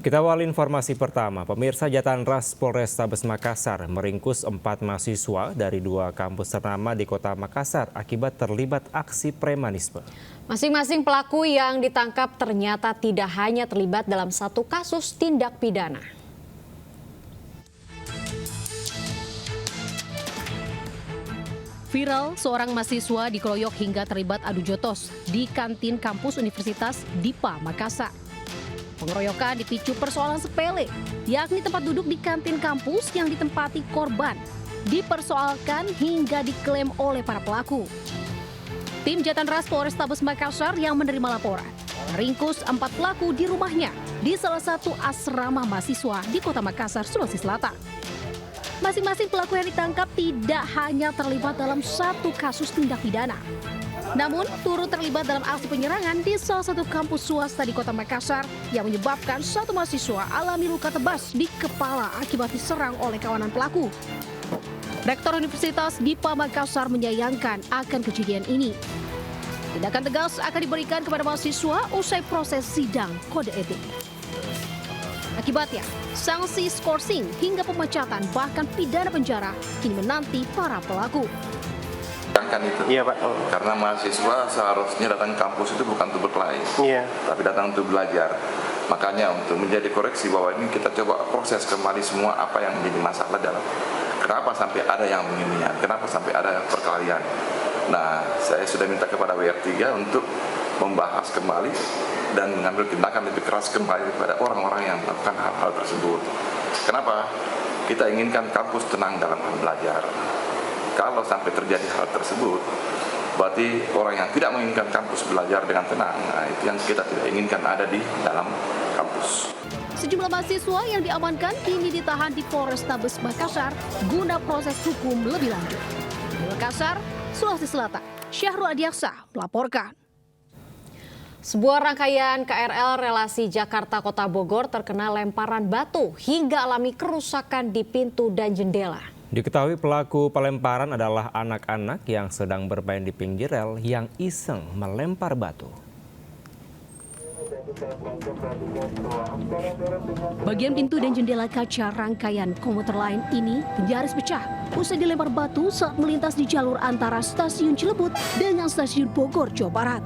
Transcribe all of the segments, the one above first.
Kita awali informasi pertama. Pemirsa, Jatanras Polrestabes Makassar meringkus 4 mahasiswa dari 2 kampus ternama di Kota Makassar akibat terlibat aksi premanisme. Masing-masing pelaku yang ditangkap ternyata tidak hanya terlibat dalam satu kasus tindak pidana. Viral, seorang mahasiswa dikeroyok hingga terlibat adu jotos di kantin kampus Universitas DIPA Makassar. Pengeroyokan dipicu persoalan sepele, yakni tempat duduk di kantin kampus yang ditempati korban dipersoalkan hingga diklaim oleh para pelaku. Tim Jatanras Polrestabes Makassar yang menerima laporan meringkus 4 pelaku di rumahnya di salah satu asrama mahasiswa di Kota Makassar, Sulawesi Selatan. Masing-masing pelaku yang ditangkap tidak hanya terlibat dalam satu kasus tindak pidana, namun turut terlibat dalam aksi penyerangan di salah satu kampus swasta di Kota Makassar yang menyebabkan satu mahasiswa alami luka tebas di kepala akibat diserang oleh kawanan pelaku. Rektor Universitas DIPA Makassar menyayangkan akan kejadian ini. Tindakan tegas akan diberikan kepada mahasiswa usai proses sidang kode etik. Akibatnya, sanksi skorsing hingga pemecatan bahkan pidana penjara kini menanti para pelaku. Itu. Iya, Pak. Karena mahasiswa seharusnya datang ke kampus itu bukan untuk berkelahi, tapi datang untuk belajar. Makanya untuk menjadi koreksi bahwa ini kita coba proses kembali semua apa yang menjadi masalah dalam. Kenapa sampai ada yang beginian? Kenapa sampai ada perkelahian? Nah, saya sudah minta kepada WR3 untuk membahas kembali dan mengambil tindakan lebih keras kembali kepada orang-orang yang melakukan hal-hal tersebut. Kenapa? Kita inginkan kampus tenang dalam hal belajar. Kalau sampai terjadi hal tersebut, berarti orang yang tidak menginginkan kampus belajar dengan tenang. Nah, itu yang kita tidak inginkan ada di dalam kampus. Sejumlah mahasiswa yang diamankan kini ditahan di Polrestabes Makassar guna proses hukum lebih lanjut. Di Makassar, Sulawesi Selatan, Syahrul Adiaksa melaporkan. Sebuah rangkaian KRL relasi Jakarta-Kota Bogor terkena lemparan batu hingga alami kerusakan di pintu dan jendela. Diketahui pelaku pelemparan adalah anak-anak yang sedang bermain di pinggir rel yang iseng melempar batu. Bagian pintu dan jendela kaca rangkaian komuter lain ini nyaris pecah usai dilempar batu saat melintas di jalur antara stasiun Cilebut dengan stasiun Bogor, Jawa Barat.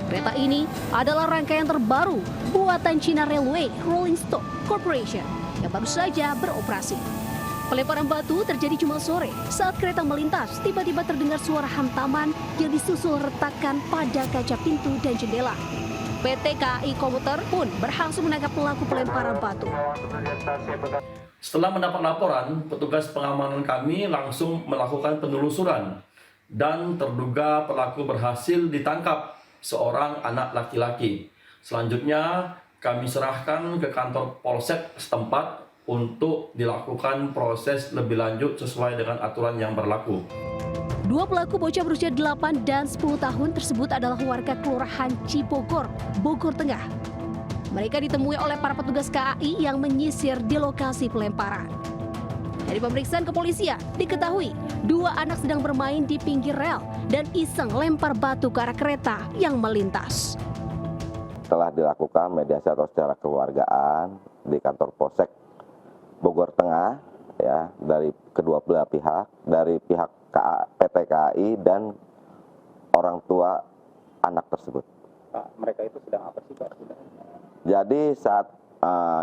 Kereta ini adalah rangkaian terbaru buatan China Railway Rolling Stock Corporation yang baru saja beroperasi. Pelemparan batu terjadi Jumat sore saat kereta melintas. Tiba-tiba terdengar suara hantaman yang disusul retakan pada kaca pintu dan jendela. PT KAI Komuter pun berhasil menangkap pelaku pelemparan batu. Setelah mendapat laporan, petugas pengamanan kami langsung melakukan penelusuran dan terduga pelaku berhasil ditangkap, seorang anak laki-laki. Selanjutnya kami serahkan ke kantor polsek setempat untuk dilakukan proses lebih lanjut sesuai dengan aturan yang berlaku. 2 pelaku bocah berusia 8 dan 10 tahun tersebut adalah warga Kelurahan Cibogor, Bogor Tengah. Mereka ditemui oleh para petugas KAI yang menyisir di lokasi pelemparan. Dari pemeriksaan kepolisian, diketahui 2 anak sedang bermain di pinggir rel dan iseng lempar batu ke arah kereta yang melintas. Telah dilakukan mediasi atau secara keluargaan di kantor Polsek Bogor Tengah, ya, dari kedua belah pihak, dari pihak PT KAI dan orang tua anak tersebut. Pak, mereka itu sedang apa sih, Pak? Jadi saat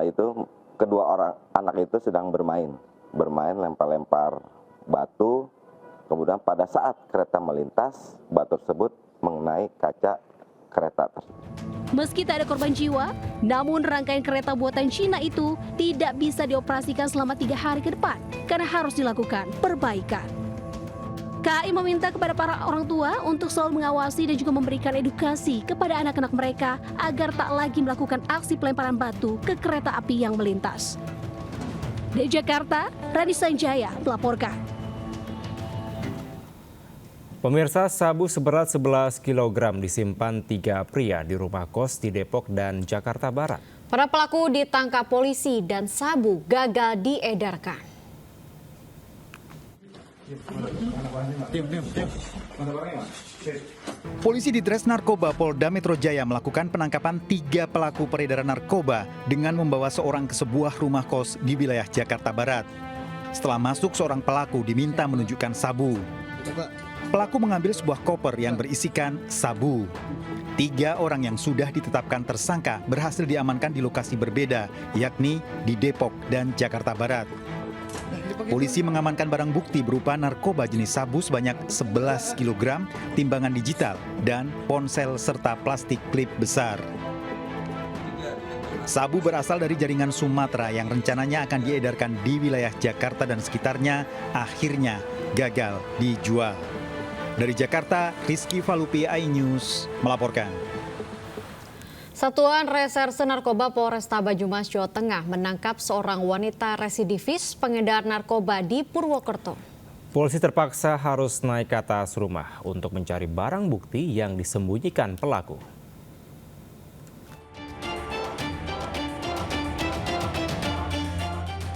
itu kedua orang anak itu sedang bermain lempar-lempar batu. Kemudian pada saat kereta melintas, batu tersebut mengenai kaca kereta tersebut. Meski tak ada korban jiwa, namun rangkaian kereta buatan Cina itu tidak bisa dioperasikan selama 3 hari ke depan karena harus dilakukan perbaikan. KAI meminta kepada para orang tua untuk selalu mengawasi dan juga memberikan edukasi kepada anak-anak mereka agar tak lagi melakukan aksi pelemparan batu ke kereta api yang melintas. Dari Jakarta, Rani Sanjaya melaporkan. Pemirsa, sabu seberat 11 kg disimpan 3 pria di rumah kos di Depok dan Jakarta Barat. Para pelaku ditangkap polisi dan sabu gagal diedarkan. Polisi di Ditres Narkoba Polda Metro Jaya melakukan penangkapan 3 pelaku peredaran narkoba dengan membawa seorang ke sebuah rumah kos di wilayah Jakarta Barat. Setelah masuk, seorang pelaku diminta menunjukkan sabu. Pelaku mengambil sebuah koper yang berisikan sabu. 3 orang yang sudah ditetapkan tersangka berhasil diamankan di lokasi berbeda, yakni di Depok dan Jakarta Barat. Polisi mengamankan barang bukti berupa narkoba jenis sabu sebanyak 11 kg, timbangan digital, dan ponsel serta plastik klip besar. Sabu berasal dari jaringan Sumatera yang rencananya akan diedarkan di wilayah Jakarta dan sekitarnya, akhirnya gagal dijual. Dari Jakarta, Rizky Falupi, iNews melaporkan. Satuan Reserse Narkoba Polresta Banyumas, Jawa Tengah menangkap seorang wanita residivis pengedar narkoba di Purwokerto. Polisi terpaksa harus naik ke atas rumah untuk mencari barang bukti yang disembunyikan pelaku.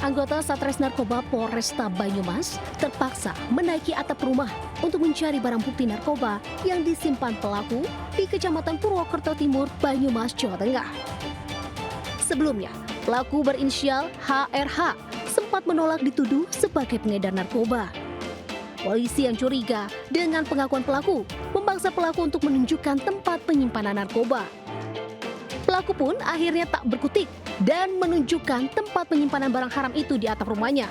Anggota Satres Narkoba Polresta Banyumas terpaksa menaiki atap rumah untuk mencari barang bukti narkoba yang disimpan pelaku di Kecamatan Purwokerto Timur, Banyumas, Jawa Tengah. Sebelumnya, pelaku berinisial HRH sempat menolak dituduh sebagai pengedar narkoba. Polisi yang curiga dengan pengakuan pelaku memaksa pelaku untuk menunjukkan tempat penyimpanan narkoba. Pelaku pun akhirnya tak berkutik dan menunjukkan tempat penyimpanan barang haram itu di atap rumahnya.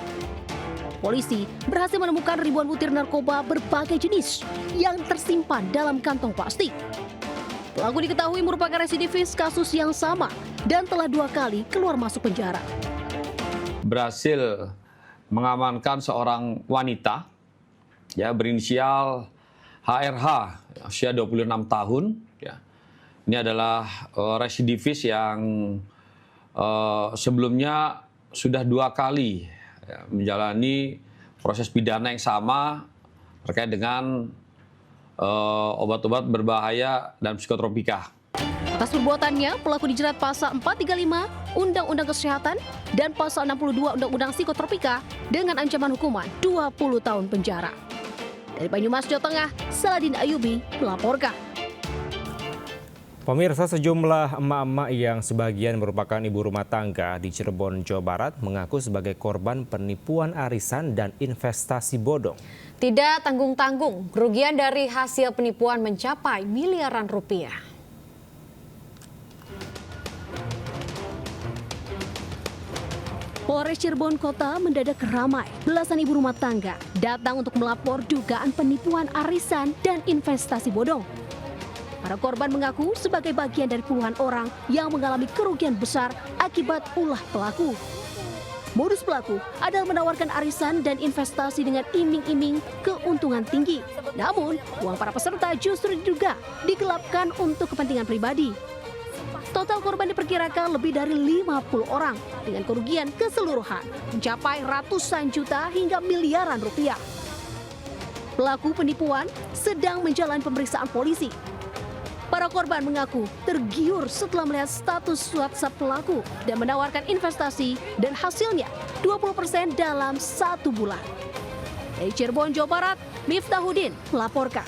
Polisi berhasil menemukan ribuan butir narkoba berbagai jenis yang tersimpan dalam kantong plastik. Pelaku diketahui merupakan residivis kasus yang sama dan telah 2 kali keluar masuk penjara. Berhasil mengamankan seorang wanita ya berinisial HRH, usia 26 tahun. Ya. Ini adalah residivis yang sebelumnya sudah 2 kali ya, menjalani proses pidana yang sama terkait dengan obat-obat berbahaya dan psikotropika. Atas perbuatannya, pelaku dijerat pasal 435 Undang-Undang Kesehatan dan pasal 62 Undang-Undang Psikotropika dengan ancaman hukuman 20 tahun penjara. Dari Banyumas, Jawa Tengah, Saladin Ayubi melaporkan. Pemirsa, sejumlah emak-emak yang sebagian merupakan ibu rumah tangga di Cirebon, Jawa Barat mengaku sebagai korban penipuan arisan dan investasi bodong. Tidak tanggung-tanggung, kerugian dari hasil penipuan mencapai miliaran rupiah. Polres Cirebon Kota mendadak ramai. Belasan ibu rumah tangga datang untuk melapor dugaan penipuan arisan dan investasi bodong. Para korban mengaku sebagai bagian dari puluhan orang yang mengalami kerugian besar akibat ulah pelaku. Modus pelaku adalah menawarkan arisan dan investasi dengan iming-iming keuntungan tinggi. Namun, uang para peserta justru diduga digelapkan untuk kepentingan pribadi. Total korban diperkirakan lebih dari 50 orang dengan kerugian keseluruhan mencapai ratusan juta hingga miliaran rupiah. Pelaku penipuan sedang menjalani pemeriksaan polisi. Para korban mengaku tergiur setelah melihat status WhatsApp pelaku dan menawarkan investasi dan hasilnya 20% dalam 1 bulan. Dari Cirebon, Jawa Barat, Miftahudin melaporkan.